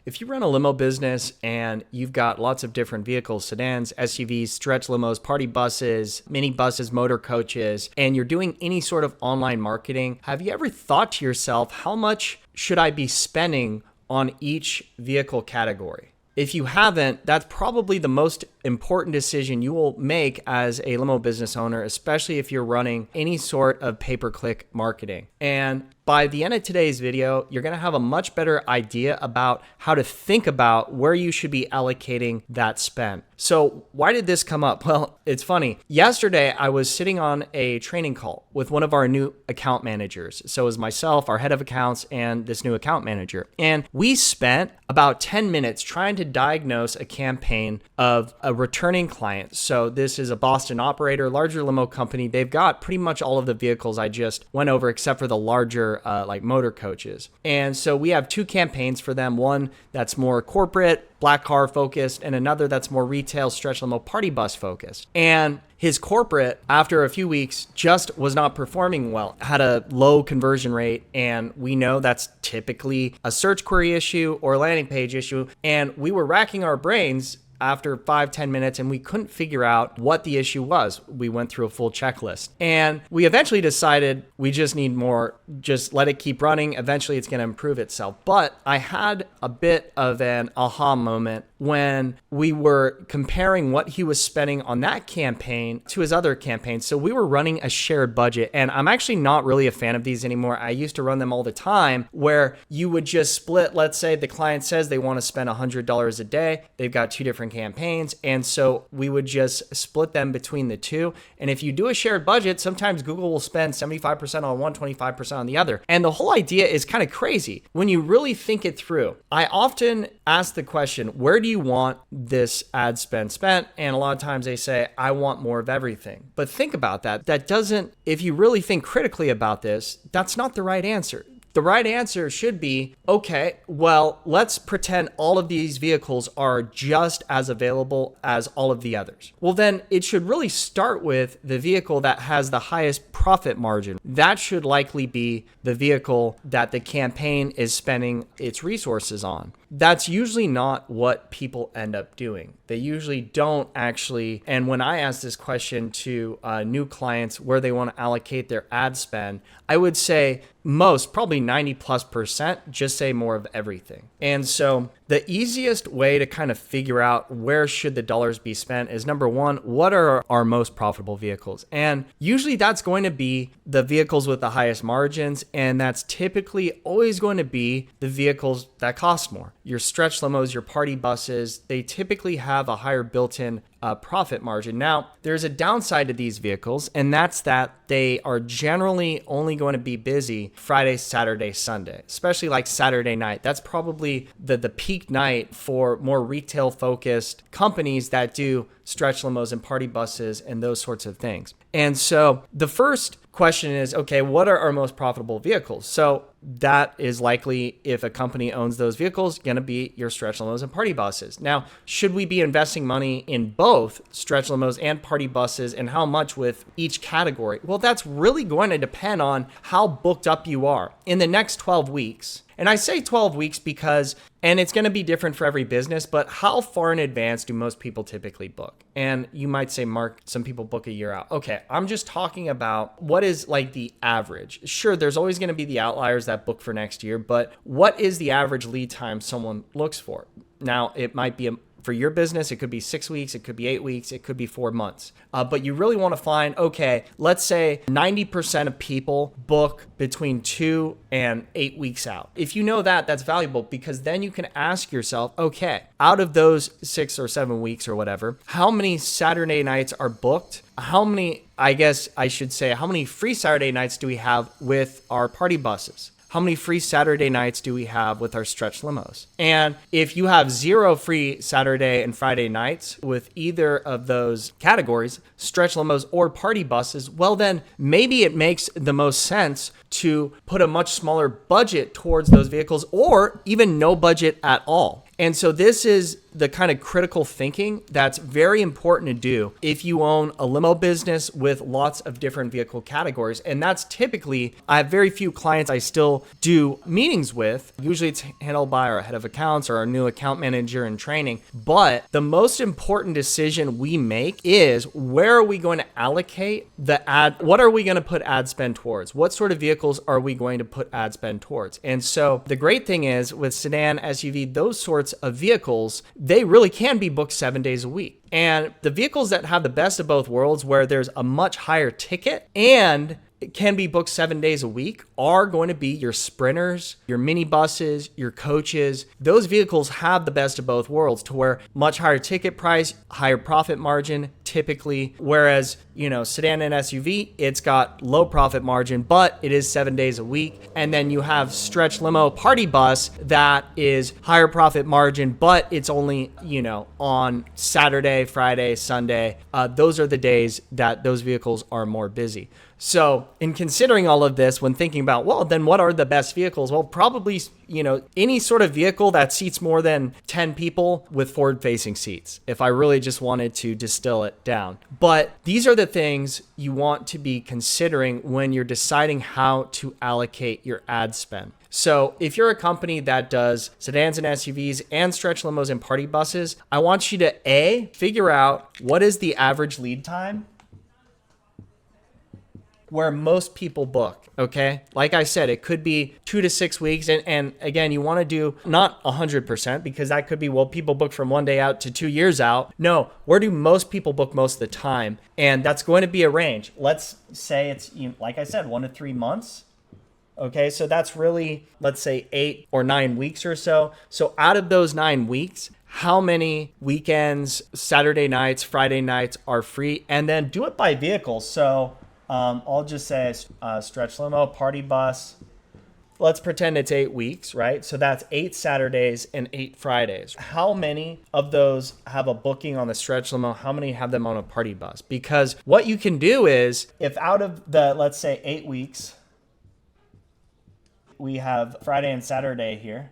if you run a limo business and you've got lots of different vehicles, sedans, SUVs, stretch limos, party buses, mini buses, motor coaches, and you're doing any sort of online marketing, have you ever thought to yourself, how much should I be spending on each vehicle category? If you haven't, that's probably the most important decision you will make as a limo business owner, especially if you're running any sort of pay-per-click marketing. And by the end of today's video, you're going to have a much better idea about how to think about where you should be allocating that spend. So why did this come up? Well, it's funny. Yesterday, I was sitting on a training call with one of our new account managers. So it was myself, our head of accounts, and this new account manager. And we spent about 10 minutes trying to diagnose a campaign of a returning client. So this is a Boston operator, larger limo company. They've got pretty much all of the vehicles I just went over, except for the larger like motor coaches. And so we have two campaigns for them. One that's more corporate, black car focused, and another that's more retail, stretch limo, party bus focused. And his corporate, after a few weeks, just was not performing well, had a low conversion rate. And we know that's typically a search query issue or a landing page issue. And we were racking our brains after 5-10 minutes, and we couldn't figure out what the issue was. We went through a full checklist, and we eventually decided we just need more, just let it keep running. Eventually it's going to improve itself. But I had a bit of an aha moment when we were comparing what he was spending on that campaign to his other campaigns. So we were running a shared budget, and I'm actually not really a fan of these anymore. I used to run them all the time, where you would just split. Let's say the client says they want to spend $100 a day. They've got two different campaigns. And so we would just split them between the two. And if you do a shared budget, sometimes Google will spend 75% on one, 25% on the other. And the whole idea is kind of crazy when you really think it through. I often ask the question, where do you want this ad spend spent? And a lot of times they say, I want more of everything. But think about that. That doesn't, if you really think critically about this, that's not the right answer. The right answer should be, okay, well, let's pretend all of these vehicles are just as available as all of the others. Well, then it should really start with the vehicle that has the highest profit margin. That should likely be the vehicle that the campaign is spending its resources on. That's usually not what people end up doing. They usually don't actually. And when I ask this question to new clients where they want to allocate their ad spend, I would say most, probably 90+%, just say more of everything. And so the easiest way to kind of figure out where should the dollars be spent is, number one, what are our most profitable vehicles? And usually that's going to be the vehicles with the highest margins. And that's typically always going to be the vehicles that cost more. Your stretch limos, your party buses, they typically have a higher built-in profit margin. Now, there's a downside to these vehicles, and that's that they are generally only going to be busy Friday, Saturday, Sunday, especially like Saturday night. That's probably the peak night for more retail focused companies that do stretch limos and party buses and those sorts of things. And so the first question is, okay, what are our most profitable vehicles? So that is likely, if a company owns those vehicles, going to be your stretch limos and party buses. Now, should we be investing money in both stretch limos and party buses, and how much with each category? Well, that's really going to depend on how booked up you are in the next 12 weeks. And I say 12 weeks because, and it's going to be different for every business, but how far in advance do most people typically book? And you might say, Mark, some people book a year out. Okay, I'm just talking about what is like the average. Sure, there's always going to be the outliers that book for next year, but what is the average lead time someone looks for? Now, it might be for your business, it could be 6 weeks, it could be 8 weeks, it could be 4 months. But you really want to find, okay, let's say 90% of people book between 2 and 8 weeks out. If you know that, that's valuable, because then you can ask yourself, okay, out of those 6 or 7 weeks or whatever, how many Saturday nights are booked? How many, I guess I should say, how many free Saturday nights do we have with our party buses? How many free Saturday nights do we have with our stretch limos? And if you have 0 free Saturday and Friday nights with either of those categories, stretch limos or party buses, well, then maybe it makes the most sense to put a much smaller budget towards those vehicles, or even no budget at all. And so this is the kind of critical thinking that's very important to do if you own a limo business with lots of different vehicle categories. And that's typically, I have very few clients I still do meetings with. Usually it's handled by our head of accounts or our new account manager in training. But the most important decision we make is where are we going to allocate the ad? What are we going to put ad spend towards? What sort of vehicles are we going to put ad spend towards? And so the great thing is with sedan, SUV, those sorts of vehicles, they really can be booked 7 days a week. And the vehicles that have the best of both worlds, where there's a much higher ticket and it can be booked 7 days a week, are going to be your sprinters, your minibuses, your coaches. Those vehicles have the best of both worlds, to where much higher ticket price, higher profit margin typically, whereas, sedan and SUV, it's got low profit margin, but it is 7 days a week. And then you have stretch limo party bus that is higher profit margin, but it's only, on Saturday, Friday, Sunday. Those are the days that those vehicles are more busy. So in considering all of this, when thinking about, well, then what are the best vehicles? Well, probably, any sort of vehicle that seats more than 10 people with forward-facing seats, if I really just wanted to distill it down. But these are the things you want to be considering when you're deciding how to allocate your ad spend. So if you're a company that does sedans and SUVs and stretch limos and party buses, I want you to figure out what is the average lead time where most people book, okay? Like I said, it could be 2 to 6 weeks. And again, you want to do not 100%, because that could be, well, people book from 1 day out to 2 years out. No, where do most people book most of the time? And that's going to be a range. Let's say it's, like I said, 1 to 3 months. Okay, so that's really, let's say 8 or 9 weeks or so. So out of those 9 weeks, how many weekends, Saturday nights, Friday nights are free? And then do it by vehicle. So I'll just say stretch limo, party bus. Let's pretend it's 8 weeks, right? So that's 8 Saturdays and 8 Fridays. How many of those have a booking on the stretch limo? How many have them on a party bus? Because what you can do is, if out of the, let's say 8 weeks, we have Friday and Saturday here,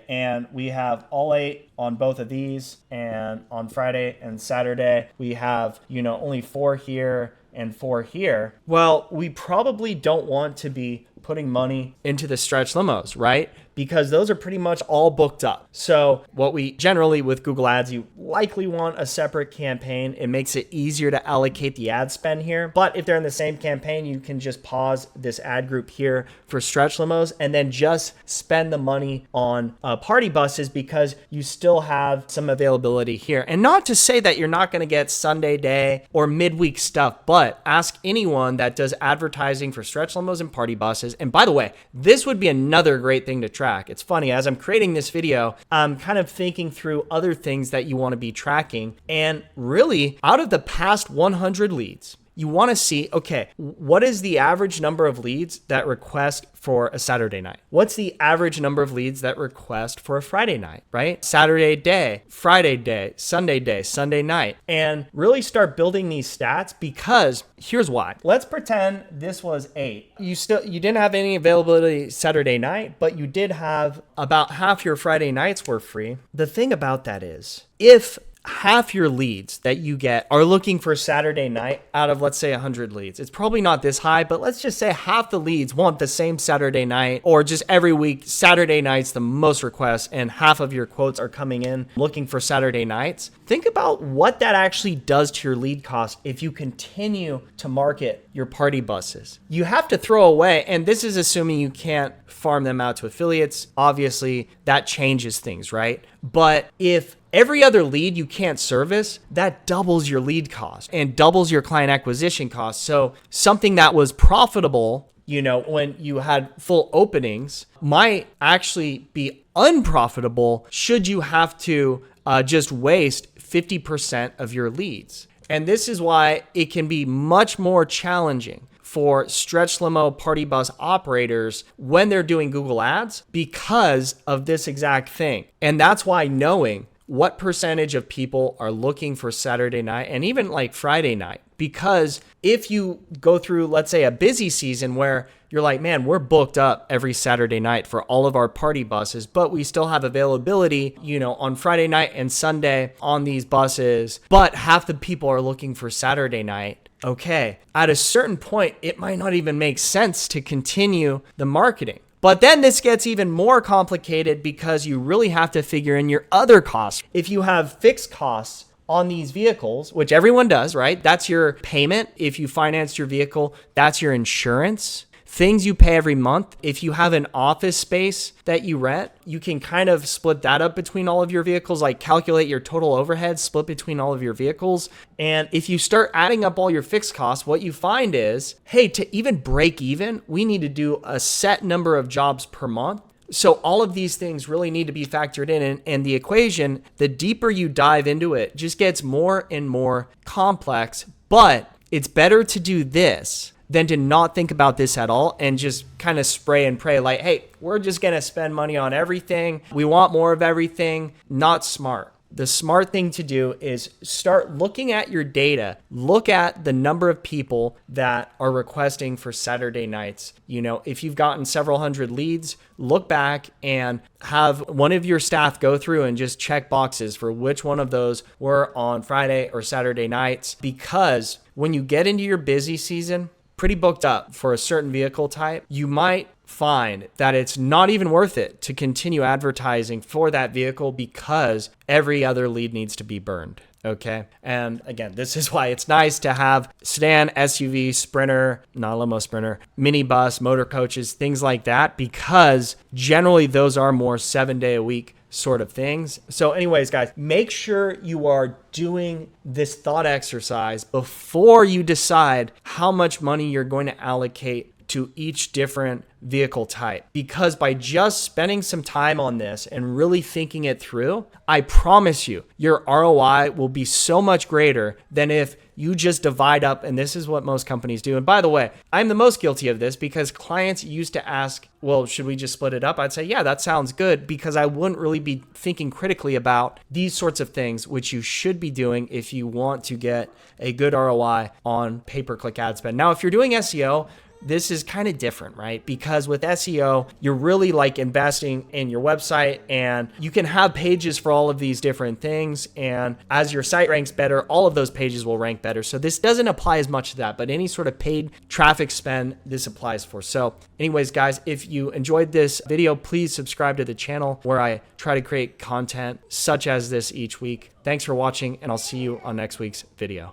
and we have all 8 on both of these. And on Friday and Saturday, we have, only 4 here and 4 here. Well, we probably don't want to be putting money into the stretch limos, right? Because those are pretty much all booked up. So what we generally with Google Ads, you likely want a separate campaign. It makes it easier to allocate the ad spend here. But if they're in the same campaign, you can just pause this ad group here for stretch limos and then just spend the money on party buses, because you still have some availability here. And not to say that you're not going to get Sunday day or midweek stuff, but ask anyone that does advertising for stretch limos and party buses. And by the way, this would be another great thing to track. It's funny, as I'm creating this video, I'm kind of thinking through other things that you want to be tracking. And really, out of the past 100 leads, you want to see, okay, what is the average number of leads that request for a Saturday night? What's the average number of leads that request for a Friday night, right? Saturday day, Friday day, Sunday night, and really start building these stats, because here's why. Let's pretend this was 8. You didn't have any availability Saturday night, but you did have about half your Friday nights were free. The thing about that is, if half your leads that you get are looking for Saturday night out of, let's say, 100 leads, it's probably not this high, but let's just say half the leads want the same Saturday night, or just every week, Saturday night's the most requests, and half of your quotes are coming in looking for Saturday nights. Think about what that actually does to your lead cost if you continue to market your party buses. You have to throw away, and this is assuming you can't farm them out to affiliates. Obviously, that changes things, right? But if every other lead you can't service, that doubles your lead cost and doubles your client acquisition cost. So something that was profitable, when you had full openings, might actually be unprofitable should you have to just waste 50% of your leads. And this is why it can be much more challenging for stretch limo party bus operators when they're doing Google Ads, because of this exact thing. And that's why knowing what percentage of people are looking for Saturday night and even like Friday night. Because if you go through, let's say, a busy season where you're like, man, we're booked up every Saturday night for all of our party buses, but we still have availability, on Friday night and Sunday on these buses, but half the people are looking for Saturday night. Okay, at a certain point, it might not even make sense to continue the marketing. But then this gets even more complicated because you really have to figure in your other costs. If you have fixed costs on these vehicles, which everyone does, right? That's your payment. If you finance your vehicle, that's your insurance. Things you pay every month. If you have an office space that you rent, you can kind of split that up between all of your vehicles, like calculate your total overhead split between all of your vehicles. And if you start adding up all your fixed costs, what you find is, hey, to even break even, we need to do a set number of jobs per month. So all of these things really need to be factored in, and the equation, the deeper you dive into it, just gets more and more complex. But it's better to do this than to not think about this at all and just kind of spray and pray like, hey, we're just going to spend money on everything. We want more of everything. Not smart. The smart thing to do is start looking at your data. Look at the number of people that are requesting for Saturday nights. If you've gotten several hundred leads, look back and have one of your staff go through and just check boxes for which one of those were on Friday or Saturday nights. Because when you get into your busy season, pretty booked up for a certain vehicle type, you might find that it's not even worth it to continue advertising for that vehicle because every other lead needs to be burned. Okay. And again, this is why it's nice to have sedan, SUV, Sprinter, not limo, Sprinter, minibus, motor coaches, things like that, because generally those are more 7-day a week sort of things. So anyways, guys, make sure you are doing this thought exercise before you decide how much money you're going to allocate to each different vehicle type. Because by just spending some time on this and really thinking it through, I promise you, your ROI will be so much greater than if you just divide up, and this is what most companies do. And by the way, I'm the most guilty of this because clients used to ask, well, should we just split it up? I'd say, yeah, that sounds good, because I wouldn't really be thinking critically about these sorts of things, which you should be doing if you want to get a good ROI on pay-per-click ad spend. Now, if you're doing SEO, this is kind of different, right? Because with SEO, you're really like investing in your website, and you can have pages for all of these different things. And as your site ranks better, all of those pages will rank better. So this doesn't apply as much to that, but any sort of paid traffic spend, this applies for. So anyways, guys, if you enjoyed this video, please subscribe to the channel where I try to create content such as this each week. Thanks for watching, and I'll see you on next week's video.